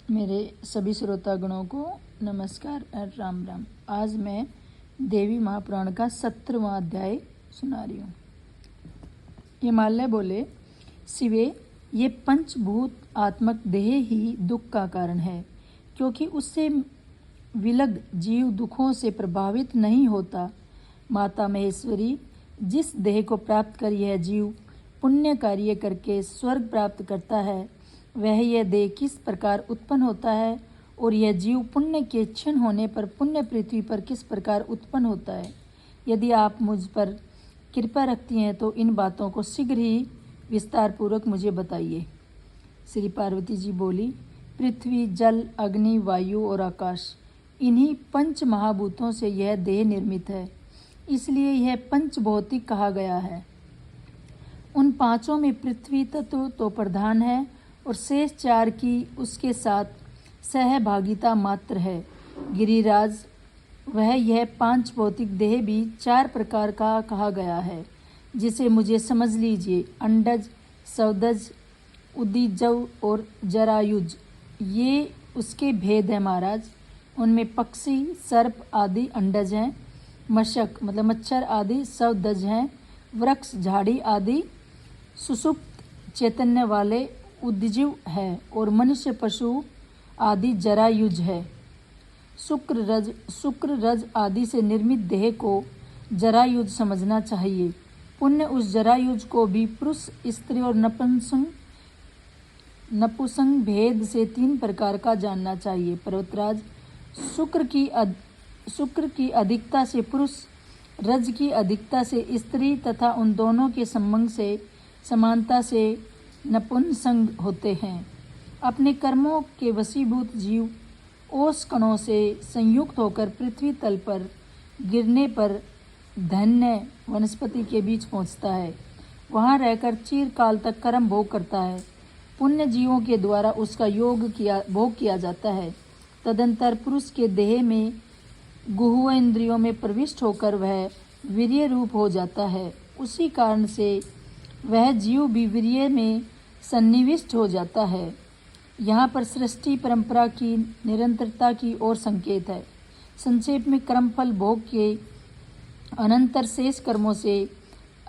मेरे सभी श्रोतागणों को नमस्कार और राम राम। आज मैं देवी महापुराण का 17वां अध्याय सुना रही हूँ। हिमालय बोले, शिवे, ये पंचभूत आत्मक देह ही दुख का कारण है, क्योंकि उससे विलग जीव दुखों से प्रभावित नहीं होता। माता महेश्वरी, जिस देह को प्राप्त कर यह जीव पुण्य कार्य करके स्वर्ग प्राप्त करता है, वह यह देह किस प्रकार उत्पन्न होता है और यह जीव पुण्य के क्षीण होने पर पुण्य पृथ्वी पर किस प्रकार उत्पन्न होता है। यदि आप मुझ पर कृपा रखती हैं तो इन बातों को शीघ्र ही विस्तार पूर्वक मुझे बताइए। श्री पार्वती जी बोली, पृथ्वी, जल, अग्नि, वायु और आकाश, इन्हीं पंच महाभूतों से यह देह निर्मित है, इसलिए यह पंचभौतिक कहा गया है। उन पांचों में पृथ्वी तत्व तो प्रधान है और शेष चार की उसके साथ सहभागिता मात्र है। गिरिराज, वह यह पांच भौतिक देह भी चार प्रकार का कहा गया है, जिसे मुझे समझ लीजिए। अंडज, सौदज, उदीजव और जरायुज, ये उसके भेद हैं महाराज। उनमें पक्षी, सर्प आदि अंडज हैं, मशक मतलब मच्छर आदि सौदज हैं, वृक्ष, झाड़ी आदि सुषुप्त चैतन्य वाले उद्जीव है और मनुष्य, पशु आदि जरायुज है। शुक्र रज आदि से निर्मित देह को जरायुज समझना चाहिए। पुण्य उस जरायुज को भी पुरुष, स्त्री और नपुंसक भेद से तीन प्रकार का जानना चाहिए। पर्वतराज, शुक्र की अधिकता से पुरुष, रज की अधिकता से स्त्री तथा उन दोनों के संबंध से समानता से नपुंसक होते हैं। अपने कर्मों के वशीभूत जीव ओस कणों से संयुक्त होकर पृथ्वी तल पर गिरने पर धन्य वनस्पति के बीच पहुंचता है। वहां रहकर चिरकाल तक कर्म भोग करता है। पुण्य जीवों के द्वारा उसका भोग किया जाता है। तदंतर पुरुष के देह में गुह्य इंद्रियों में प्रविष्ट होकर वह वीर्य रूप हो जाता है। उसी कारण से वह जीव भी वीर्य में सन्निविष्ट हो जाता है। यहाँ पर सृष्टि परंपरा की निरंतरता की ओर संकेत है। संक्षेप में कर्मफल भोग के अनंतर शेष कर्मों से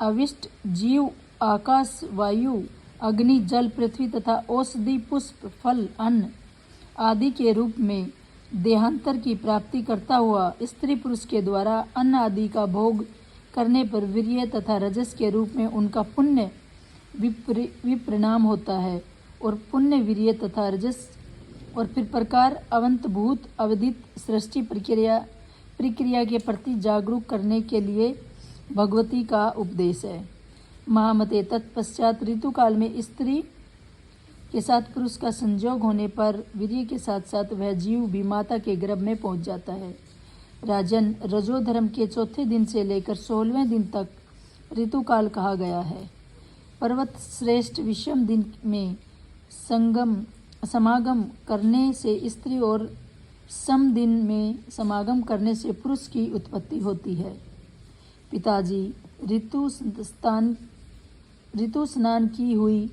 अविष्ट जीव आकाश, वायु, अग्नि, जल, पृथ्वी तथा औषधि, पुष्प, फल, अन्न आदि के रूप में देहांतर की प्राप्ति करता हुआ स्त्री पुरुष के द्वारा अन्न आदि का भोग करने पर वीर्य तथा रजस के रूप में उनका पुण्य विपरिणाम होता है और पुण्य, वीर्य तथा रजस और फिर प्रकार अवंतभूत अवधित सृष्टि प्रक्रिया के प्रति जागरूक करने के लिए भगवती का उपदेश है। महामते, तत्पश्चात ऋतुकाल में स्त्री के साथ पुरुष का संयोग होने पर वीर्य के साथ साथ वह जीव भी माता के गर्भ में पहुंच जाता है। राजन, रजोधर्म के चौथे दिन से लेकर 16वें दिन तक ऋतुकाल कहा गया है। पर्वत श्रेष्ठ विषम दिन में समागम करने से स्त्री और सम दिन में समागम करने से पुरुष की उत्पत्ति होती है। पिताजी, ऋतु स्नान की हुई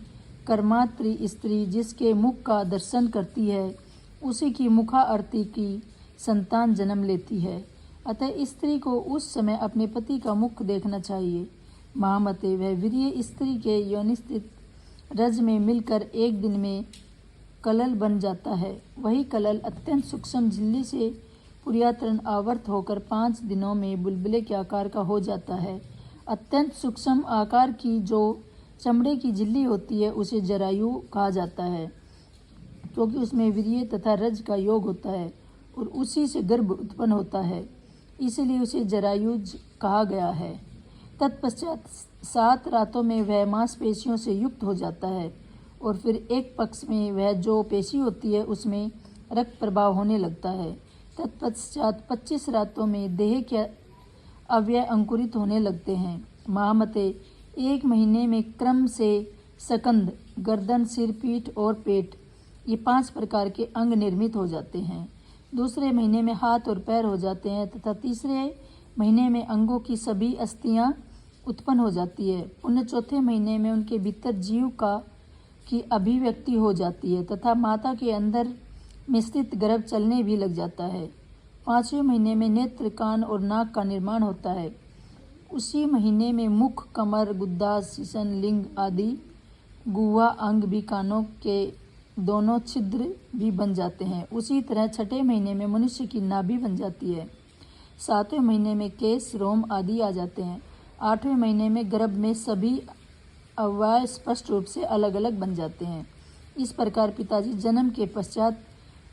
कर्मात्री स्त्री जिसके मुख का दर्शन करती है, उसी की मुखा आरती की संतान जन्म लेती है। अतः स्त्री को उस समय अपने पति का मुख देखना चाहिए। महामते, वह वीर्य स्त्री के योनिस्थित रज में मिलकर एक दिन में कलल बन जाता है। वही कलल अत्यंत सूक्ष्म झिल्ली से पुर्यातरण आवर्त होकर 5 दिनों में बुलबुले के आकार का हो जाता है। अत्यंत सूक्ष्म आकार की जो चमड़े की झिल्ली होती है उसे जरायु कहा जाता है, क्योंकि उसमें वीर्य तथा रज का योग होता है और उसी से गर्भ उत्पन्न होता है, इसलिए उसे जरायुज कहा गया है। तत्पश्चात 7 रातों में वह मांसपेशियों से युक्त हो जाता है और फिर एक पक्ष में वह जो पेशी होती है उसमें रक्त प्रवाह होने लगता है। तत्पश्चात 25 रातों में देह के अवयव अंकुरित होने लगते हैं। महामते, 1 महीने में क्रम से स्कंद, गर्दन, सिर, पीठ और पेट, ये 5 प्रकार के अंग निर्मित हो जाते हैं। दूसरे महीने में हाथ और पैर हो जाते हैं तथा तीसरे महीने में अंगों की सभी अस्थियां उत्पन्न हो जाती है। उन चौथे महीने में उनके भीतर जीव की अभिव्यक्ति हो जाती है तथा माता के अंदर में स्थित गर्भ चलने भी लग जाता है। 5वें महीने में नेत्र, कान और नाक का निर्माण होता है। उसी महीने में मुख, कमर, गुद्दा, शीशन, लिंग आदि गुहा अंग भी कानों के दोनों छिद्र भी बन जाते हैं। उसी तरह 6ठे महीने में मनुष्य की नाभि बन जाती है। 7वें महीने में केश, रोम आदि आ जाते हैं। 8वें महीने में गर्भ में सभी अवयव स्पष्ट रूप से अलग अलग बन जाते हैं। इस प्रकार पिताजी जन्म के पश्चात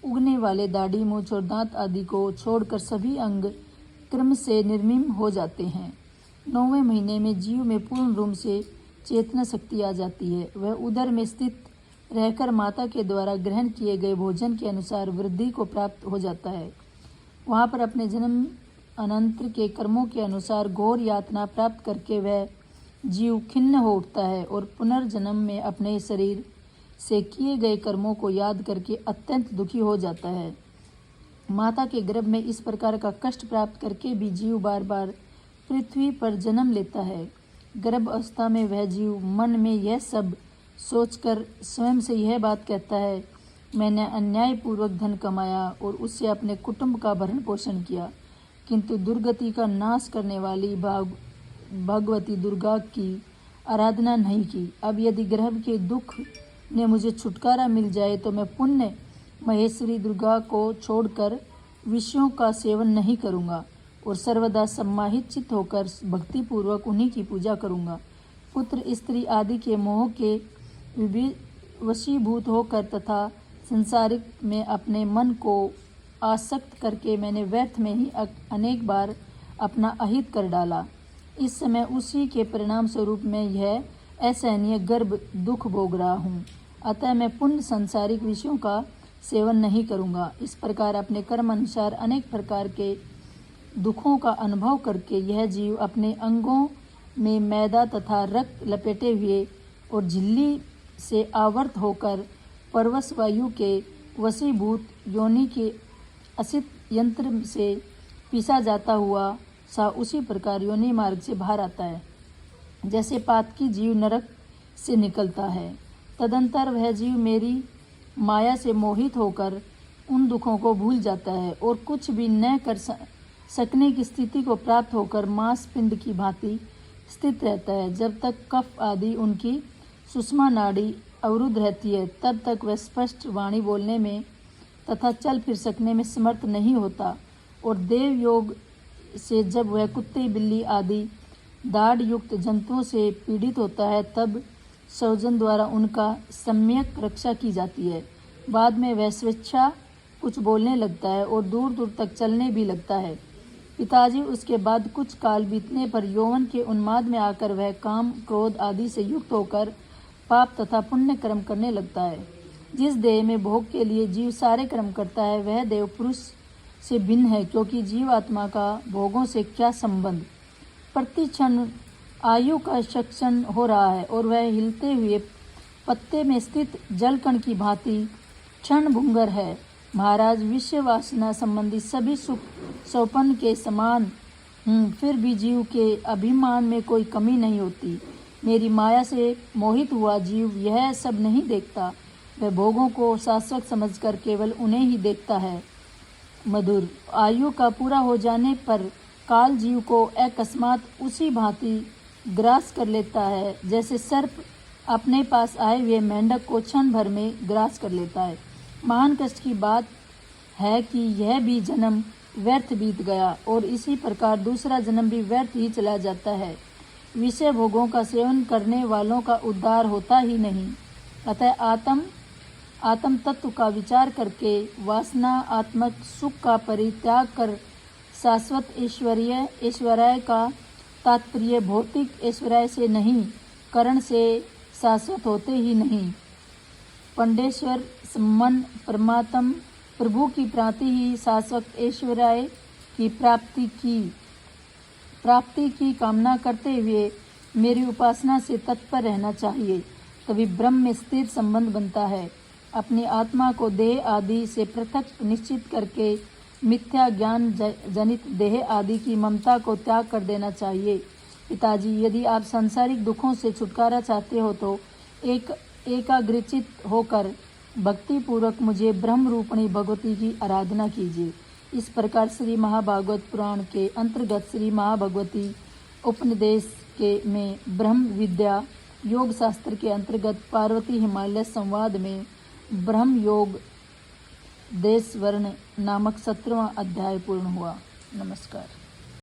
उगने वाले दाढ़ी, मूंछ और दांत आदि को छोड़कर सभी अंग क्रम से निर्मीम हो जाते हैं। 9वें महीने में जीव में पूर्ण रूप से चेतना शक्ति आ जाती है। वह उदर में स्थित रहकर माता के द्वारा ग्रहण किए गए भोजन के अनुसार वृद्धि को प्राप्त हो जाता है। वहाँ पर अपने जन्म अनंतर के कर्मों के अनुसार घोर यातना प्राप्त करके वह जीव खिन्न हो उठता है और पुनर्जन्म में अपने शरीर से किए गए कर्मों को याद करके अत्यंत दुखी हो जाता है। माता के गर्भ में इस प्रकार का कष्ट प्राप्त करके भी जीव बार बार पृथ्वी पर जन्म लेता है। गर्भ अवस्था में वह जीव मन में यह सब सोचकर स्वयं से यह बात कहता है, मैंने अन्यायपूर्वक धन कमाया और उससे अपने कुटुंब का भरण पोषण किया, किंतु दुर्गति का नाश करने वाली भगवती दुर्गा की आराधना नहीं की। अब यदि गर्भ के दुख ने मुझे छुटकारा मिल जाए तो मैं पुण्य महेश्वरी दुर्गा को छोड़कर विषयों का सेवन नहीं करूँगा और सर्वदा सम्माहित चित्त होकर भक्तिपूर्वक उन्हीं की पूजा करूँगा। पुत्र, स्त्री आदि के मोह के वशीभूत होकर तथा संसारिक में अपने मन को आसक्त करके मैंने व्यर्थ में ही अनेक बार अपना अहित कर डाला। इस समय उसी के परिणाम स्वरूप मैं यह असहनीय गर्भ दुख भोग रहा हूँ। अतः मैं पुण्य सांसारिक विषयों का सेवन नहीं करूँगा। इस प्रकार अपने कर्म अनुसार अनेक प्रकार के दुखों का अनुभव करके यह जीव अपने अंगों में मैदा तथा रक्त लपेटे हुए और झिल्ली से आवर्त होकर परवश वायु के वशीभूत योनि के असित यंत्र से पीसा जाता हुआ सा उसी प्रकार योनि मार्ग से बाहर आता है, जैसे पातकी जीव नरक से निकलता है। तदंतर वह जीव मेरी माया से मोहित होकर उन दुखों को भूल जाता है और कुछ भी न कर सकने की स्थिति को प्राप्त होकर मांस पिंड की भांति स्थित रहता है। जब तक कफ आदि उनकी सुषमा नाड़ी अवरुद्ध रहती है तब तक वह स्पष्ट वाणी बोलने में तथा चल फिर सकने में समर्थ नहीं होता और देव योग से जब वह कुत्ते, बिल्ली आदि दाढ़ युक्त जंतुओं से पीड़ित होता है तब सौजन द्वारा उनका सम्यक रक्षा की जाती है। बाद में वह स्वेच्छा कुछ बोलने लगता है और दूर दूर तक चलने भी लगता है। पिताजी उसके बाद कुछ काल बीतने पर यौवन के उन्माद में आकर वह काम, क्रोध आदि से युक्त होकर पाप तथा पुण्य कर्म करने लगता है। जिस देह में भोग के लिए जीव सारे कर्म करता है वह देव पुरुष से भिन्न है, क्योंकि जीव आत्मा का भोगों से क्या संबंध। प्रति क्षण आयु का क्षण हो रहा है और वह हिलते हुए पत्ते में स्थित जलकण की भांति क्षण भंगुर है। महाराज, विषय वासना संबंधी सभी सुख सौपन के समान हूँ, फिर भी जीव के अभिमान में कोई कमी नहीं होती। मेरी माया से मोहित हुआ जीव यह सब नहीं देखता, वह भोगों को शाश्वत समझकर केवल उन्हें ही देखता है। मधुर, आयु का पूरा हो जाने पर काल जीव को अकस्मात उसी भांति ग्रास कर लेता है जैसे सर्प अपने पास आए हुए मेंढक को क्षण भर में ग्रास कर लेता है। महान कष्ट की बात है कि यह भी जन्म व्यर्थ बीत गया और इसी प्रकार दूसरा जन्म भी व्यर्थ ही चला जाता है। विषय भोगों का सेवन करने वालों का उद्धार होता ही नहीं। अतः आत्म तत्व का विचार करके वासना आत्मक सुख का परित्याग कर शाश्वत ऐश्वर्य का तात्पर्य भौतिक ऐश्वर्य से नहीं, करण से शाश्वत होते ही नहीं। पंडेश्वर मन परमात्म प्रभु की प्राप्ति ही शाश्वत ऐश्वर्य की प्राप्ति की कामना करते हुए मेरी उपासना से तत्पर रहना चाहिए, तभी ब्रह्म में स्थिर संबंध बनता है। अपनी आत्मा को देह आदि से पृथक निश्चित करके मिथ्या ज्ञान जनित देह आदि की ममता को त्याग कर देना चाहिए। पिताजी, यदि आप सांसारिक दुखों से छुटकारा चाहते हो तो एकाग्रचित होकर भक्ति पूर्वक मुझे ब्रह्म रूपणी भगवती की आराधना कीजिए। इस प्रकार श्री महाभागवत पुराण के अंतर्गत श्री महाभगवती उपनिदेश के में ब्रह्म विद्या योग शास्त्र के अंतर्गत पार्वती हिमालय संवाद में ब्रह्म योग देश वर्ण नामक 17वां अध्याय पूर्ण हुआ। नमस्कार।